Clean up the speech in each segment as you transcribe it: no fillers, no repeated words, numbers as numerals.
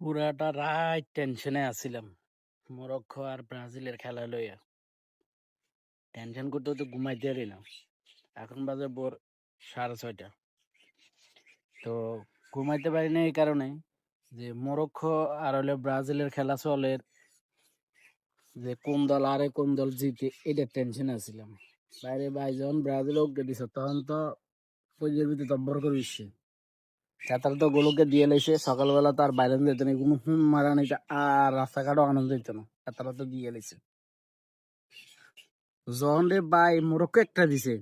পুরাটা রাত টেনশনে আছিলাম। মরক্কো আর ব্রাজিলের খেলা লইয়া টেনশন করতে করতে ঘুমাইতে পারি না। এখন বাজে ভোর 6:30। তো ঘুমাইতে পারি না এই কারণে যে মরক্কো আর হলে ব্রাজিলের খেলা চলে, যে কোন দল আরে কোন দল জিতে এটা টেনশনে আছিলাম। বাইরে ভাই যখন ব্রাজিল ওকে দিছে তখন তো পইজের ভিতরে তব্বর করে দিচ্ছে। তারপরে তো গোলকে দিয়ে লাইছে, সকালবেলা তো আর বাইরে যেত না, কোনো হুম মারা নিতে আর রাস্তাঘাটও আনন্দ দিত না, তারা তো দিয়ে লাইছে। জন রে ভাই মোরক্কো একটা দিছে,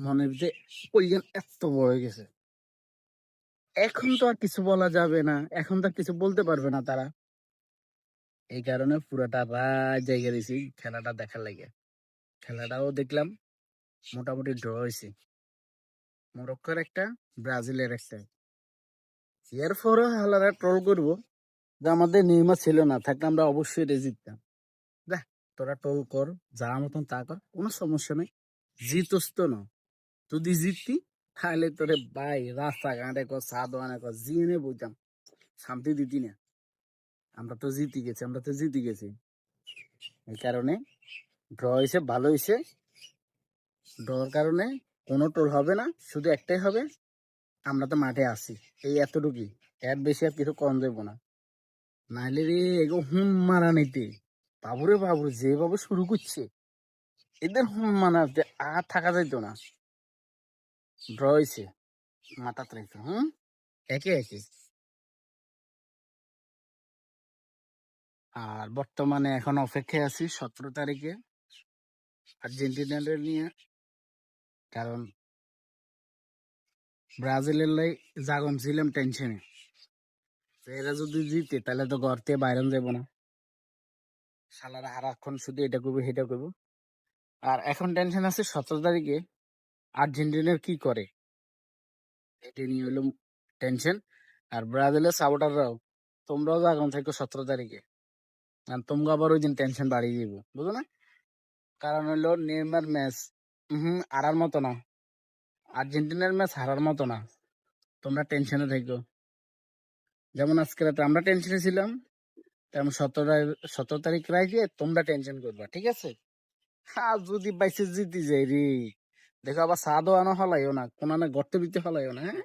মনে যে ওইখান এত বড় হয়ে গেছে। এখন তো আর কিছু বলা যাবে না, এখন তো আর কিছু বলতে পারবে না তারা। এই কারণে পুরাটা রাত জায়গা দিছি খেলাটা দেখার লাগে। খেলাটাও দেখলাম, মোটামুটি ড্র হয়েছে, মরক্কোর একটা ব্রাজিলের একটা। এরপরও হালারা ট্রল করবো যে আমাদের নেইমার ছিল না, থাকলে আমরা অবশ্যই এটা জিততাম। দেখ, তোরা ট্রল কর, যা মতন তা কর, কোনো সমস্যা নেই। জিতস তো না, যদি জিততি তাহলে তোরে ভাই রাস্তাঘাটে কর, চা দোকানে কর, জিনে বইতাম, শান্তি দিতি না। আমরা তো জিতে গেছি। এই কারণে ড্র হয়েছে, ভালো হয়েছে। ড্রর কারণে কোনো টোল হবে না, শুধু একটাই হবে, আমরা তো মাঠে আছি, এই এতটুকুই। এর বেশি আর কিছু কম দেবো না। নাহলে রে এগো হুম মারা নিতে, বাবুরে বাবু যেভাবে শুরু করছে, এদের হুম মানাতে আর থাকা যাইতো না। ড্র হয়েছে, মাথা ত্রাইছে। একে একে। আর বর্তমানে এখন অপেক্ষায় আছি 17 তারিখে আর্জেন্টিনাদের নিয়ে। কারণ ব্রাজিলের লাই জাগন ছিলাম টেনশনে, এরা যদি জিতে তাহলে তো ঘর থেকে বাইরে যাবো না। শালারা সারাক্ষণ শুধু এটা করবো সেটা করবো। আর এখন টেনশন আছে 17 তারিখে আর্জেন্টিনার কি করে, এটা নিয়ে হলো টেনশন। আর ব্রাজিলের সাপোর্টাররাও, তোমরাও জাগন থাকো 17 তারিখে। আর তোমরা আবার ওই দিন টেনশন বাড়িয়ে দিব, বুঝো না? কারণ হলো নেইমার ম্যাচ হারার মতো না, আর্জেন্টিনার ম্যাচ হারার মতো না। তোমরা টেনশনে থাকো, যেমন আজকে রাতে আমরা টেনশনে ছিলাম, তেমন 17 তারিখ রাইতে তোমরা টেনশন করবা, ঠিক আছে? হ্যাঁ, যদি বাইসে জিতে যাই রে, দেখো আবার চা দোয়ানো হলাইও না, কোনো না গর্তে দিতে হলাইও না, হ্যাঁ।